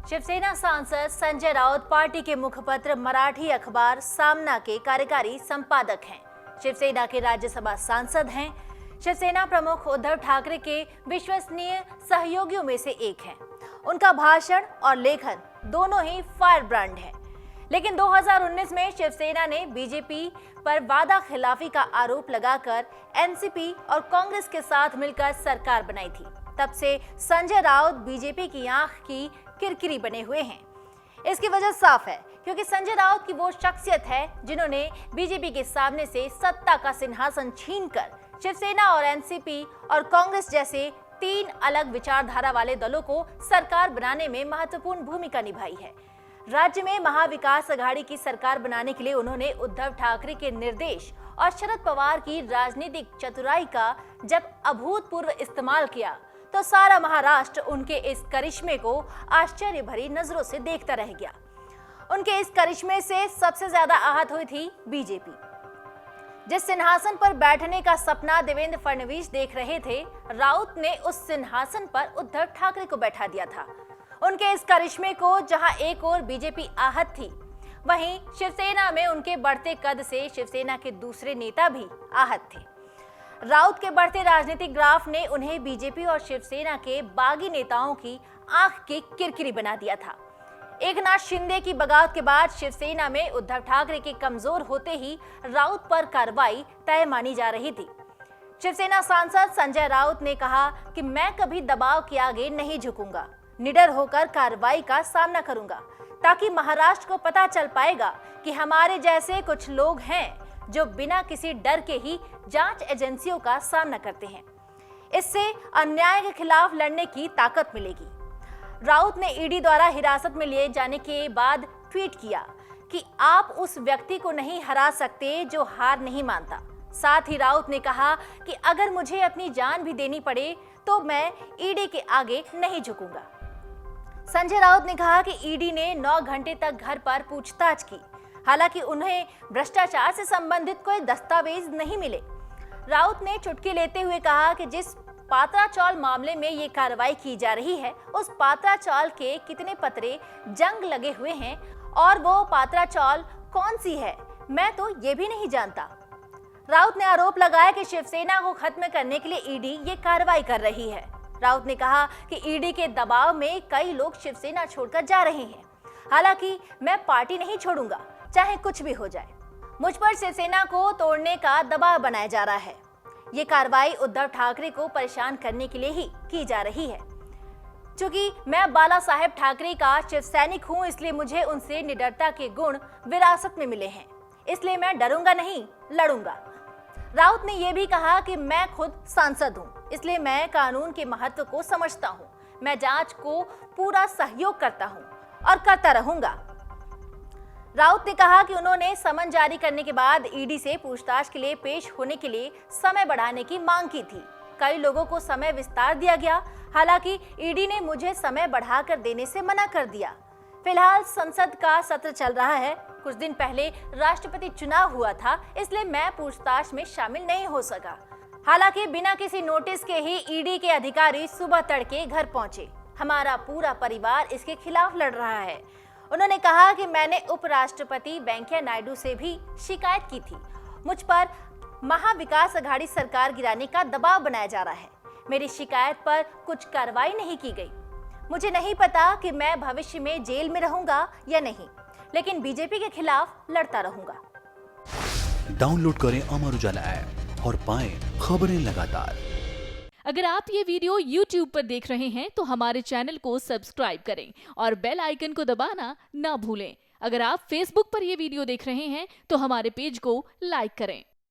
शिवसेना सांसद संजय राउत पार्टी के मुखपत्र मराठी अखबार सामना के कार्यकारी संपादक हैं। शिवसेना के राज्यसभा सांसद हैं। शिवसेना प्रमुख उद्धव ठाकरे के विश्वसनीय सहयोगियों में से एक हैं। उनका भाषण और लेखन दोनों ही फायर ब्रांड है। लेकिन 2019 में शिवसेना ने बीजेपी पर वादा खिलाफी का आरोप लगाकर एनसीपी और कांग्रेस के साथ मिलकर सरकार बनाई थी। तब से संजय राउत बीजेपी की आंख की किरकिरी बने हुए हैं। इसकी वजह साफ है, क्योंकि संजय राउत की वो शख्सियत है जिन्होंने बीजेपी के सामने से सत्ता का सिंहासन छीनकर शिवसेना और एनसीपी और कांग्रेस जैसे तीन अलग विचारधारा वाले दलों को सरकार बनाने में महत्वपूर्ण भूमिका निभाई है। राज्य में महाविकास अघाड़ी की सरकार बनाने के लिए उन्होंने उद्धव ठाकरे के निर्देश और शरद पवार की राजनीतिक चतुराई का जब अभूतपूर्व इस्तेमाल किया तो सारा महाराष्ट्र उनके इस करिश्मे को आश्चर्य भरी नजरों से देखता रह गया। उनके इस करिश्मे से सबसे ज्यादा आहत हुई थी बीजेपी। जिस सिंहासन पर बैठने का सपना देवेंद्र फडणवीस देख रहे थे, राउत ने उस सिंहासन पर उद्धव ठाकरे को बैठा दिया था। उनके इस करिश्मे को जहां एक ओर बीजेपी आहत थी, वहीं शिवसेना में उनके बढ़ते कद से शिवसेना के दूसरे नेता भी आहत थे। राउत के बढ़ते राजनीतिक ग्राफ ने उन्हें बीजेपी और शिवसेना के बागी नेताओं की आंख की किरकिरी बना दिया था। एकनाथ शिंदे की बगावत के बाद शिवसेना में उद्धव ठाकरे के कमजोर होते ही राउत पर कार्रवाई तय मानी जा रही थी। शिवसेना सांसद संजय राउत ने कहा कि मैं कभी दबाव के आगे नहीं झुकूंगा, निडर होकर कार्रवाई का सामना करूंगा, ताकि महाराष्ट्र को पता चल पाएगा कि हमारे जैसे कुछ लोग हैं जो बिना किसी डर के ही जांच एजेंसियों का सामना करते हैं। इससे अन्याय के खिलाफ लड़ने की ताकत मिलेगी। राउत ने ईडी द्वारा हिरासत में लिए जाने के बाद ट्वीट किया कि आप उस व्यक्ति को नहीं हरा सकते जो हार नहीं मानता। साथ ही राउत ने कहा कि अगर मुझे अपनी जान भी देनी पड़े तो मैं ईडी के आगे नहीं झुकूंगा। संजय राउत ने कहा कि ईडी ने 9 घंटे तक घर पर पूछताछ की, हालांकि उन्हें भ्रष्टाचार से संबंधित कोई दस्तावेज नहीं मिले। राउत ने चुटकी लेते हुए कहा कि जिस पात्रा चौल मामले में ये कार्रवाई की जा रही है, उस पात्रा चौल के कितने पतरे जंग लगे हुए हैं और वो पात्रा चौल कौन सी है, मैं तो ये भी नहीं जानता। राउत ने आरोप लगाया कि शिवसेना को खत्म करने के लिए ईडी ये कार्रवाई कर रही है। राउत ने कहा कि ईडी के दबाव में कई लोग शिवसेना छोड़कर जा रहे हैं। हालांकि मैं पार्टी नहीं छोड़ूंगा, चाहे कुछ भी हो जाए। मुझ पर शिवसेना को तोड़ने का दबाव बनाया जा रहा है। ये कार्रवाई उद्धव ठाकरे को परेशान करने के लिए ही की जा रही है। चूंकि मैं बाला साहेब ठाकरे का शिव सैनिक हूं, इसलिए मुझे उनसे निडरता के गुण विरासत में मिले हैं, इसलिए मैं डरूंगा नहीं, लड़ूंगा। राउत ने यह भी कहा कि मैं खुद सांसद हूं, इसलिए मैं कानून के महत्व को समझता हूं। मैं जांच को पूरा सहयोग करता हूं और करता रहूंगा। राउत ने कहा कि उन्होंने समन जारी करने के बाद ईडी से पूछताछ के लिए पेश होने के लिए समय बढ़ाने की मांग की थी। कई लोगों को समय विस्तार दिया गया, हालांकि ईडी ने मुझे समय बढ़ाकर देने से मना कर दिया। फिलहाल संसद का सत्र चल रहा है। कुछ दिन पहले राष्ट्रपति चुनाव हुआ था, इसलिए मैं पूछताछ में शामिल नहीं हो सका। हालांकि बिना किसी नोटिस के ही ईडी के अधिकारी सुबह तड़के घर पहुंचे। हमारा पूरा परिवार इसके खिलाफ लड़ रहा है। उन्होंने कहा कि मैंने उपराष्ट्रपति वेंकैया नायडू से भी शिकायत की थी। मुझ पर महाविकास अघाड़ी सरकार गिराने का दबाव बनाया जा रहा है। मेरी शिकायत पर कुछ कार्रवाई नहीं की गई। मुझे नहीं पता कि मैं भविष्य में जेल में रहूंगा या नहीं, लेकिन बीजेपी के खिलाफ लड़ता रहूंगा। डाउनलोड करें अमर उजाला ऐप और पाएं खबरें लगातार। अगर आप ये वीडियो YouTube पर देख रहे हैं तो हमारे चैनल को सब्सक्राइब करें और बेल आइकन को दबाना ना भूलें। अगर आप Facebook पर ये वीडियो देख रहे हैं तो हमारे पेज को लाइक करें।